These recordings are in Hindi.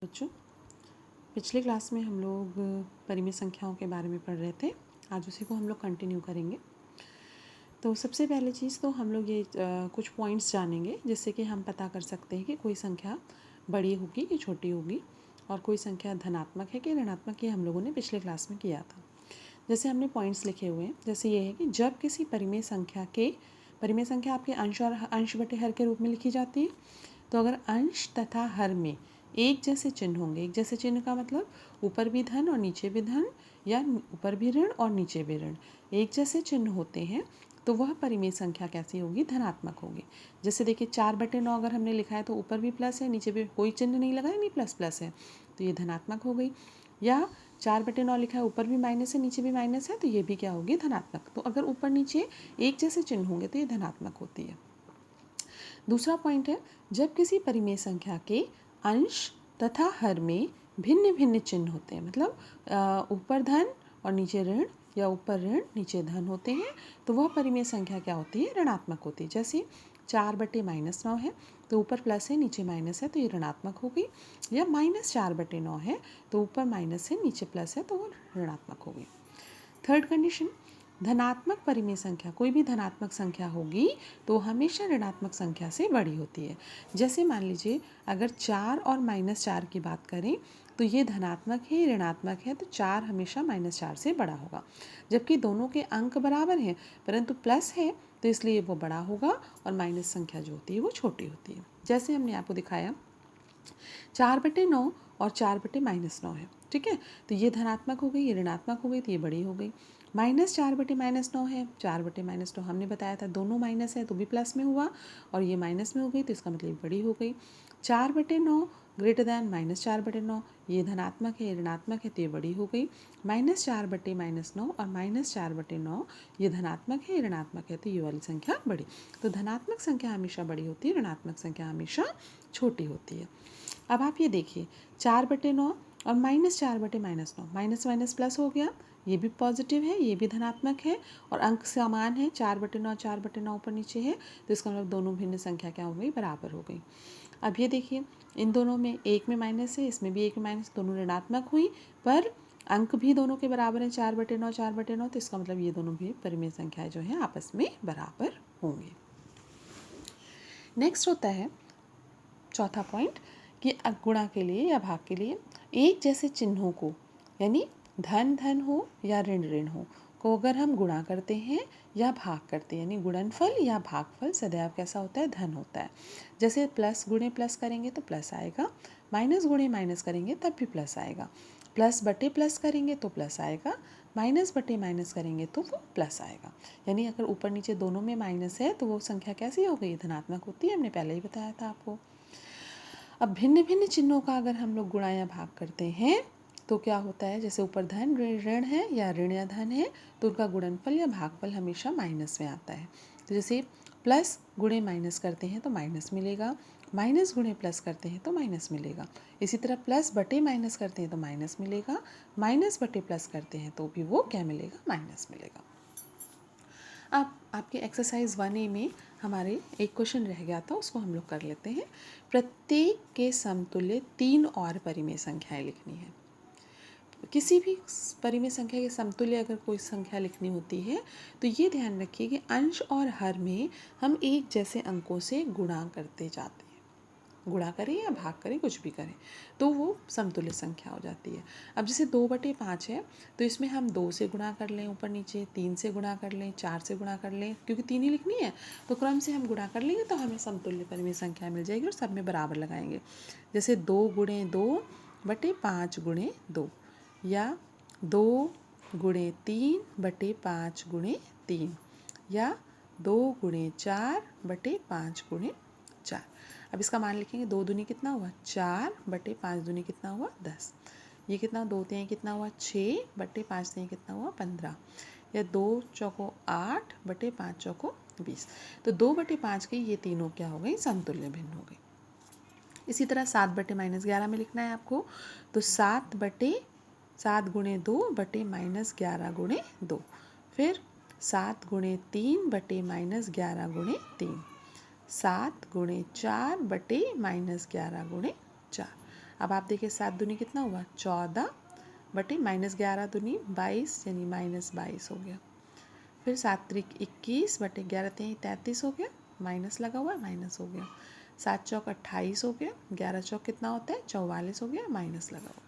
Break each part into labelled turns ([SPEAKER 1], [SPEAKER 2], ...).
[SPEAKER 1] बच्चों, पिछले क्लास में हम लोग परिमेय संख्याओं के बारे में पढ़ रहे थे। आज उसी को हम लोग कंटिन्यू करेंगे। तो सबसे पहले चीज़ तो हम लोग ये कुछ पॉइंट्स जानेंगे जिससे कि हम पता कर सकते हैं कि कोई संख्या बड़ी होगी कि छोटी होगी और कोई संख्या धनात्मक है कि ऋणात्मक, ये हम लोगों ने पिछले क्लास में किया था। जैसे हमने पॉइंट्स लिखे हुए हैं, जैसे ये है कि जब किसी परिमेय संख्या आपके अंश और अंश बटे हर के रूप में लिखी जाती है, तो अगर अंश तथा हर में एक जैसे चिन्ह होंगे, एक जैसे चिन्ह का मतलब ऊपर भी धन और नीचे भी धन, या ऊपर भी ऋण और नीचे भी ऋण, एक जैसे चिन्ह होते हैं, तो वह परिमेय संख्या कैसी होगी? धनात्मक होगी। जैसे देखिए 4/9 अगर हमने लिखा है तो ऊपर भी प्लस है, नीचे भी कोई चिन्ह नहीं लगा है, नहीं प्लस प्लस है, तो ये धनात्मक हो गई। या 4/9 लिखा है, ऊपर भी माइनस है, नीचे भी माइनस है, तो ये भी क्या होगी? धनात्मक। तो अगर ऊपर नीचे एक जैसे चिन्ह होंगे तो ये धनात्मक होती है। दूसरा पॉइंट है, जब किसी परिमेय संख्या के अंश तथा हर में भिन्न भिन्न चिन्ह होते हैं, मतलब ऊपर धन और नीचे ऋण, या ऊपर ऋण नीचे धन होते हैं, तो वह परिमेय संख्या क्या होती है? ऋणात्मक होती है। जैसे 4/-9 है तो ऊपर प्लस है, नीचे माइनस है, तो ये ऋणात्मक हो गई। या -4/9 है तो ऊपर माइनस है, नीचे प्लस है, तो वो ऋणात्मक हो गई। थर्ड कंडीशन, धनात्मक परिमेय संख्या, कोई भी धनात्मक संख्या होगी तो हमेशा ऋणात्मक संख्या से बड़ी होती है। जैसे मान लीजिए अगर 4 और -4 की बात करें तो ये धनात्मक है, ऋणात्मक है, तो 4 हमेशा -4 से बड़ा होगा। जबकि दोनों के अंक बराबर हैं परंतु प्लस है तो इसलिए वो बड़ा होगा और माइनस संख्या जो होती है वो छोटी होती है। जैसे हमने आपको दिखाया 4/9 और 4/-9 है, ठीक है, तो ये धनात्मक हो गई, ये ऋणात्मक हो गई, तो ये बड़ी हो गई। -4/-9 है, 4/-9 हमने बताया था दोनों माइनस है तो भी प्लस में हुआ और ये माइनस में हो गई, तो इसका मतलब बड़ी हो गई। 4/9 ग्रेटर दैन -4/9, ये धनात्मक है, ये ऋणात्मक है, तो ये बड़ी हो गई। -4/-9 और -4/9 ये धनात्मक है, ये ऋणात्मक है, तो ये वाली संख्या बड़ी। तो धनात्मक संख्या हमेशा बड़ी होती है, ऋणात्मक संख्या हमेशा छोटी होती है। अब आप ये देखिए 4/9 और -4/-9, माइनस माइनस प्लस हो गया, ये भी पॉजिटिव है, ये भी धनात्मक है और अंक समान है, 4/9 4/9 ऊपर नीचे है, तो इसका मतलब दोनों भिन्न संख्या क्या हो गई? बराबर हो गई। अब ये देखिए इन दोनों में एक में माइनस है, इसमें भी एक में माइनस, दोनों ऋणात्मक हुई पर अंक भी दोनों के बराबर हैं, 4/9 4/9, तो इसका मतलब ये दोनों भी परिमेय संख्याएं जो है आपस में बराबर होंगी। नेक्स्ट होता है चौथा पॉइंट कि गुणा के लिए या भाग के लिए एक जैसे चिन्हों को, यानी धन धन हो या ऋण ऋण हो, को अगर हम गुणा करते हैं या भाग करते हैं, यानी गुणनफल या भागफल सदैव कैसा होता है? धन होता है। जैसे प्लस गुणे प्लस करेंगे तो प्लस आएगा, माइनस गुणे माइनस करेंगे तब भी प्लस आएगा, प्लस बटे प्लस करेंगे तो प्लस आएगा, माइनस बटे माइनस करेंगे तो वो प्लस आएगा। यानी अगर ऊपर नीचे दोनों में माइनस है तो वो संख्या कैसी हो गई? धनात्मक होती है, हमने पहले ही बताया था आपको। अब भिन्न भिन्न चिन्हों का अगर हम लोग गुणा या भाग करते हैं तो क्या होता है? जैसे ऊपर धन ऋण है या ऋण या धन है तो उनका गुणनफल या भागफल हमेशा माइनस में आता है। तो जैसे प्लस गुणे माइनस करते हैं तो माइनस मिलेगा, माइनस गुणे प्लस करते हैं तो माइनस मिलेगा। इसी तरह प्लस बटे माइनस करते हैं तो माइनस मिलेगा, माइनस बटे प्लस करते हैं तो भी वो क्या मिलेगा? माइनस मिलेगा। अब आपके एक्सरसाइज 1A में हमारे एक क्वेश्चन रह गया था, उसको हम लोग कर लेते हैं। प्रत्येक के समतुल्य 3 और परिमेय संख्याएं लिखनी है। किसी भी परिमेय संख्या के समतुल्य अगर कोई संख्या लिखनी होती है तो ये ध्यान रखिए कि अंश और हर में हम एक जैसे अंकों से गुणा करते जाते हैं। गुणा करें या भाग करें, कुछ भी करें, तो वो समतुल्य संख्या हो जाती है। अब जैसे 2/5 है तो इसमें हम 2 से गुणा कर लें ऊपर नीचे, 3 से गुणा कर लें, 4 से गुणा कर लें, क्योंकि 3 ही लिखनी है तो क्रम से हम गुणा कर लेंगे तो हमें समतुल्य परिमेय संख्या मिल जाएगी और सब में बराबर लगाएंगे। जैसे 2/2/5/2 या 2/3/5/3 या 2/4/5/4। अब इसका मान लिखेंगे, 2 दूनी कितना हुआ? 4/5 दूनी कितना हुआ? 10। ये कितना? 2 तिहाई कितना हुआ? 6/5 तिहाई कितना हुआ? 15। या 2 चौको 8/5 चौको 20। तो 2/5 की ये तीनों क्या हो गई? समतुल्य भिन्न हो गई। इसी तरह 7/-11 में लिखना है आपको, तो 7 गुणे 2/-11 गुणे 2, फिर 7 गुणे 3/-11 गुणे 3, 7 गुणे 4/-11 गुणे 4। अब आप देखिए 7 दूनी कितना हुआ 14 बटे -11 दूनी 22 यानी -22 हो गया। फिर 7 त्रिक 21 बटे 11 तेईं 33 हो गया, माइनस लगा हुआ माइनस हो गया। 7 चौक 28 हो गया, 11 चौक कितना होता है 44 हो गया, माइनस लगा हुआ।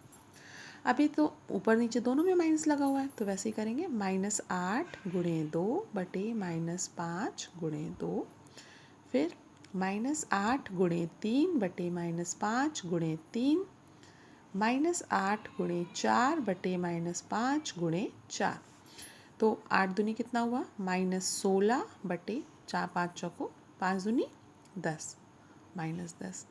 [SPEAKER 1] अभी तो ऊपर नीचे दोनों में माइनस लगा हुआ है तो वैसे ही करेंगे -8 गुणे 2 बटे -5 गुणे 2। फिर -8 गुणे 3 बटे -5 गुणे 3, -8 गुणे 4 बटे -5 गुणे 4। तो 8 दूनी कितना हुआ -16 बटे 4 5 चौको 5 दूनी 10 -10।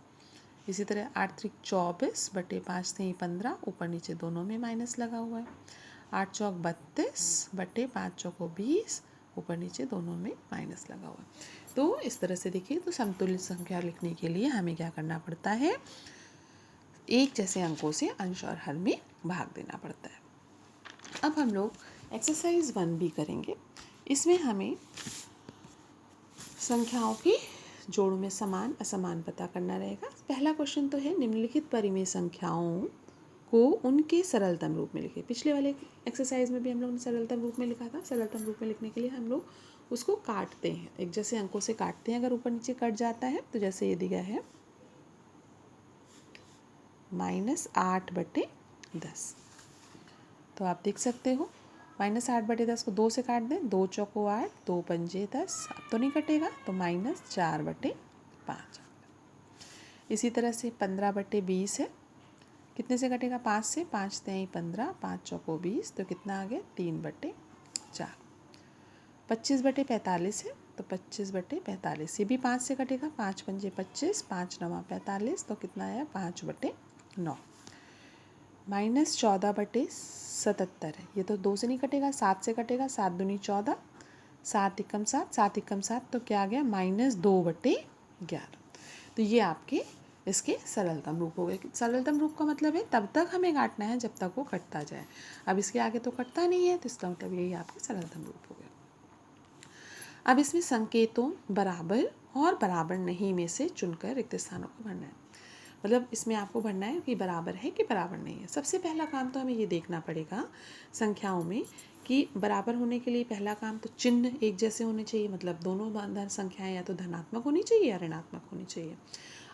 [SPEAKER 1] इसी तरह 8 त्रिक 24 बटे 5 तेईं 15, ऊपर नीचे दोनों में माइनस लगा हुआ है। 8 चौक 32 बटे 5 चौको 20, ऊपर नीचे दोनों में माइनस लगा हुआ है। तो इस तरह से देखिए तो समतुल्य संख्या लिखने के लिए हमें क्या करना पड़ता है, एक जैसे अंकों से अंश और हर में भाग देना पड़ता है। अब हम लोग एक्सरसाइज 1B करेंगे। इसमें हमें संख्याओं की जोड़ों में समान असमान पता करना रहेगा। पहला क्वेश्चन तो है निम्नलिखित परिमेय संख्याओं को उनके सरलतम रूप में लिखें। पिछले वाले एक्सरसाइज में भी हम लोग ने सरलतम रूप में लिखा था। सरलतम रूप में लिखने के लिए हम लोग उसको काटते हैं, एक जैसे अंकों से काटते हैं। अगर ऊपर नीचे कट जाता है तो जैसे ये दिया है -8 बटे 10, तो आप देख सकते हो -8 बटे 10 को 2 से काट दें, 2 चौको 8, 2 पंजे 10, अब तो नहीं कटेगा तो -4 बटे 5। इसी तरह से 15 बटे 20 है, कितने से कटेगा 5 से, 5 तेईं 15, 5 चौको 20, तो कितना आ गया 3 बटे 4। 25 बटे 45 है तो 25 बटे 45, ये भी 5 से कटेगा, 5 पंजे 25, 5 नवा 45, तो कितना आया 5 बटे 9। -14 बटे 77 है, ये तो 2 से नहीं कटेगा, 7 से कटेगा, 7 दूनी 14, 7 एकम 7, 7 एकम 7, तो क्या आ गया -2 बटे 11। तो ये आपके इसके सरलतम रूप हो गए। सरलतम रूप का मतलब है तब तक हमें काटना है जब तक वो कटता जाए। अब इसके आगे तो कटता नहीं है तो इसका मतलब यही आपके सरलतम रूप हो गया। अब इसमें संकेतों बराबर और बराबर नहीं में से चुनकर रिक्त स्थानों को भरना है। मतलब इसमें आपको भरना है कि बराबर है कि बराबर नहीं है। सबसे पहला काम तो हमें ये देखना पड़ेगा संख्याओं में कि बराबर होने के लिए पहला काम तो चिन्ह एक जैसे होने चाहिए, मतलब दोनों धन संख्याएं या तो धनात्मक होनी चाहिए या ऋणात्मक होनी चाहिए।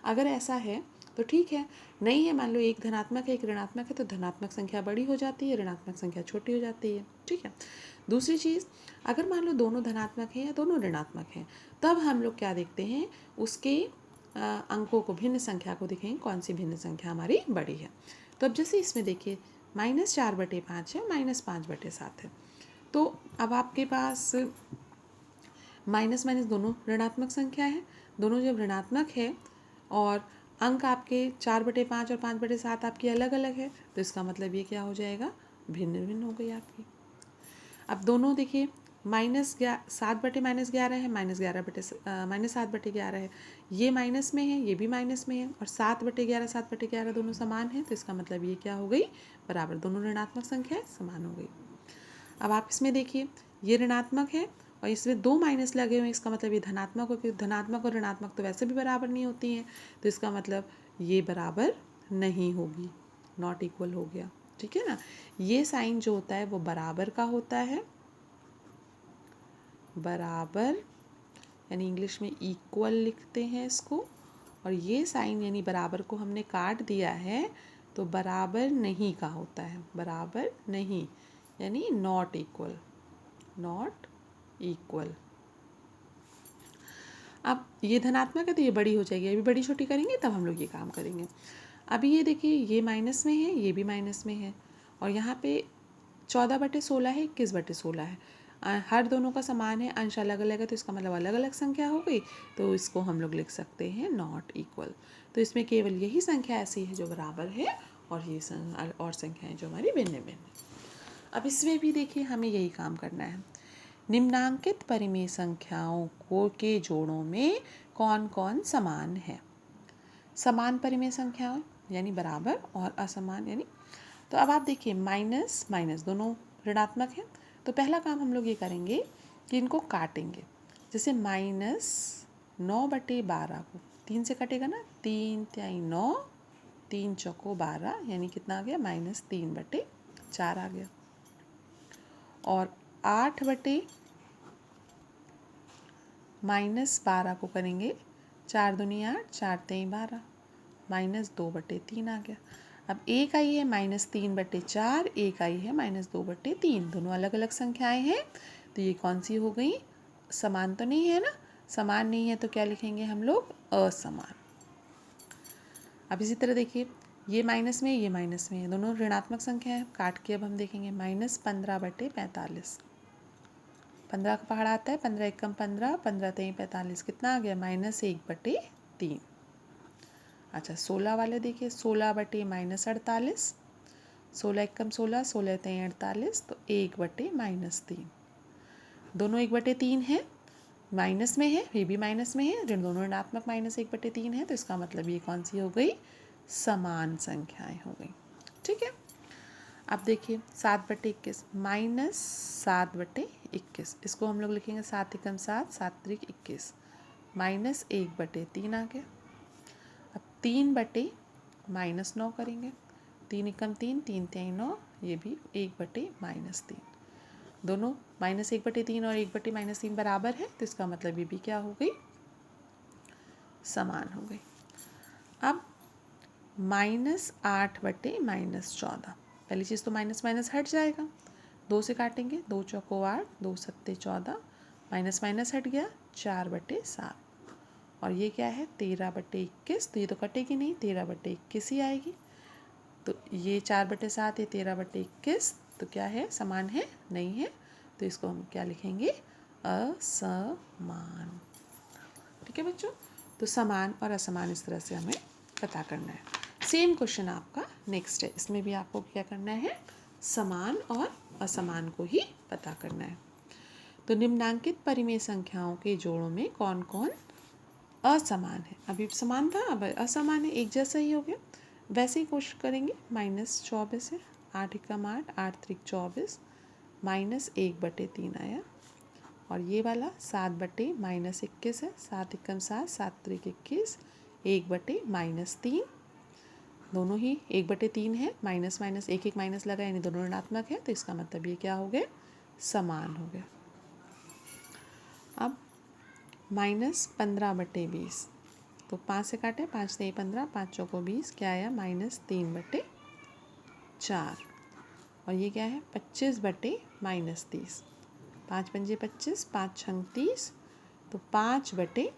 [SPEAKER 1] अगर ऐसा है तो ठीक है, नहीं है मान लो एक धनात्मक है एक ऋणात्मक है तो धनात्मक संख्या बड़ी हो जाती है, ऋणात्मक संख्या छोटी हो जाती है, ठीक है। दूसरी चीज़, अगर मान लो दोनों धनात्मक हैं या दोनों ऋणात्मक हैं, तब हम लोग क्या देखते हैं उसके अंकों को, भिन्न संख्या को देखेंगे कौन सी भिन्न संख्या हमारी बड़ी है। तो अब जैसे इसमें देखिए -4 बटे 5 है, -5 बटे 7 है, तो अब आपके पास माइनस माइनस दोनों ऋणात्मक संख्या है। दोनों जब ऋणात्मक है और अंक आपके 4 बटे 5 और 5 बटे 7 आपकी अलग अलग है, तो इसका मतलब ये क्या हो जाएगा, भिन्न भिन्न हो गई आपकी। अब दोनों देखिए -7 बटे -11 है, -7 बटे 11 है, ये माइनस में है ये भी माइनस में है, और 7 बटे 11 दोनों समान हैं, तो इसका मतलब ये क्या हो गई, बराबर, दोनों ऋणात्मक संख्याएं समान हो गई। अब आप इसमें देखिए ये ऋणात्मक है और इसमें 2 माइनस लगे हुए हैं, इसका मतलब ये धनात्मक हो गई। धनात्मक और ऋणात्मक तो वैसे भी बराबर नहीं होती हैं, तो इसका मतलब ये बराबर नहीं होगी, नॉट इक्वल हो गया, ठीक है ना। ये साइन जो होता है वो बराबर का होता है, बराबर यानी इंग्लिश में इक्वल लिखते हैं इसको, और ये साइन यानी बराबर को हमने काट दिया है तो बराबर नहीं का होता है, बराबर नहीं यानी नॉट इक्वल, नॉट इक्वल। अब ये धनात्मक है तो ये बड़ी हो जाएगी, अभी बड़ी छोटी करेंगे तब हम लोग ये काम करेंगे। अभी ये देखिए ये माइनस में है ये भी माइनस में है, और यहाँ पे 14 बटे 16 है, 21 बटे 16 है, हर दोनों का समान है, अंश अलग अलग है, तो इसका मतलब अलग अलग संख्या हो गई, तो इसको हम लोग लिख सकते हैं नॉट इक्वल। तो इसमें केवल यही संख्या ऐसी है जो बराबर है और ये और संख्याएं जो हमारी भिन्न भिन्न है। अब इसमें भी देखिए हमें यही काम करना है, निम्नांकित परिमेय संख्याओं को के जोड़ों में कौन कौन समान है। समान परिमेय संख्याएं यानी बराबर और असमान यानी, तो अब आप देखिए माइनस माइनस दोनों ऋणात्मक हैं, तो पहला काम हम लोग ये करेंगे कि इनको काटेंगे। जैसे -9 बटे 12 को 3 से कटेगा ना, 3 तिहाई 9 3 चौको 12 यानी कितना आ गया -3/4 आ गया। और 8/-12 को करेंगे 4 दूनी 8 4 तेई 12 -2/3 आ गया। अब एक आई है -3/4, एक आई है -2/3, दोनों अलग अलग संख्याएं हैं तो ये कौन सी हो गई, समान तो नहीं है ना, समान नहीं है तो क्या लिखेंगे हम लोग, असमान। अब इसी तरह देखिए ये माइनस में ये माइनस में है, दोनों ऋणात्मक संख्या है, काट के अब हम देखेंगे -15/45, 15 का पहाड़ा आता है, 15 एकम 15, 15 तेई 45, कितना आ गया -1/3। अच्छा 16 वाले देखिए 16/-48, 16 एकम 16, 16 तेई 48, तो 1/-3, दोनों 1/3 है, माइनस में है, ये भी माइनस में है, दोनों ऋणात्मक -1/3 है, तो इसका मतलब ये कौन सी हो गई, समान संख्याएं हो गई। ठीक है। अब देखिए 7/21 -7/21, इसको हम लोग लिखेंगे 7 एकम 7, 7 त्रिक 21, -1/3 आ गया। अब 3/-9 करेंगे, 3 एकम 3, 3 तेई 9, ये भी 1/-3, दोनों -1/3 और 1/-3 बराबर है, तो इसका मतलब ये भी क्या हो गई, समान हो गई। अब -8/-14, पहली चीज़ तो माइनस माइनस हट जाएगा, 2 से काटेंगे, 2 चौको 8, 2 सत्ते 14, माइनस माइनस हट गया 4/7, और ये क्या है 13/21, तो ये तो कटेगी नहीं, 13/21 ही आएगी, तो ये 4/7, ये 13/21, तो क्या है, समान है, नहीं है, तो इसको हम क्या लिखेंगे, असमान। ठीक है बच्चों, तो समान और असमान इस तरह से हमें पता करना है। सेम क्वेश्चन आपका नेक्स्ट है, इसमें भी आपको क्या करना है, समान और असमान को ही पता करना है। तो निम्नांकित परिमेय संख्याओं के जोड़ों में कौन कौन असमान है, अभी समान था अब असमान है, एक जैसा ही हो गया। वैसे ही कोशिश करेंगे, -24 है, 8 एकम 8, 8 त्रिक 24, -1/3 आया, और ये वाला 7/-21 है, 7 एकम 7, 7 त्रिक 21, 1/-3, दोनों ही 1/3 है, माइनस माइनस एक एक माइनस लगा यानी दोनों ऋणात्मक है, तो इसका मतलब ये क्या हो गए, समान हो गया। अब -15/20, तो 5 से काटे, 5 तेई 15, 5 चौको 20, क्या आया -3/4, और ये क्या है 25/-30, 5 पंजे 25, 5 छंग 30, तो 5/-6,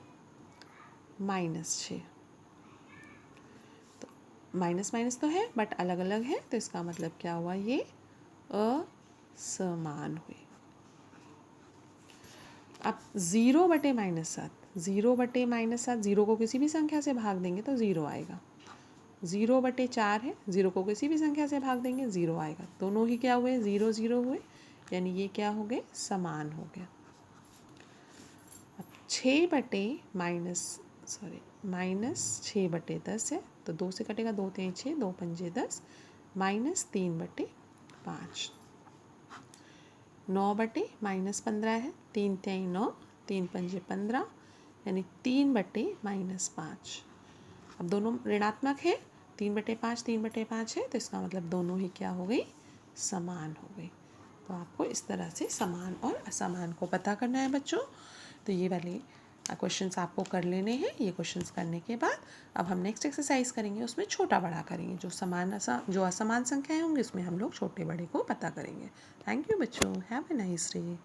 [SPEAKER 1] तो माइनस माइनस तो है बट अलग अलग है, तो इसका मतलब क्या हुआ, ये असमान हुए। अब 0/-7, 0/-7, 0 को किसी भी संख्या से भाग देंगे तो 0 आएगा, 0/4 है, 0 को किसी भी संख्या से भाग देंगे 0 आएगा, दोनों ही क्या हुए, 0 0 हुए, यानी ये क्या हो गए, समान हो गया। अब -6/10 है, तो 2 से कटेगा, 2 तेई 6, 2 पंजे 10, -3/5, 9/-15 है, 3 तेई 9, 3 पंजे 15, यानी 3/-5, अब दोनों ऋणात्मक है, 3/5 3/5 है, तो इसका मतलब दोनों ही क्या हो गई, समान हो गई। तो आपको इस तरह से समान और असमान को पता करना है बच्चों। तो ये वाले क्वेश्चंस आपको कर लेने हैं। ये क्वेश्चंस करने के बाद अब हम नेक्स्ट एक्सरसाइज करेंगे, उसमें छोटा बड़ा करेंगे, जो असमान संख्याएं होंगी उसमें हम लोग छोटे बड़े को पता करेंगे। थैंक यू बच्चों, हैव ए नाइस डे।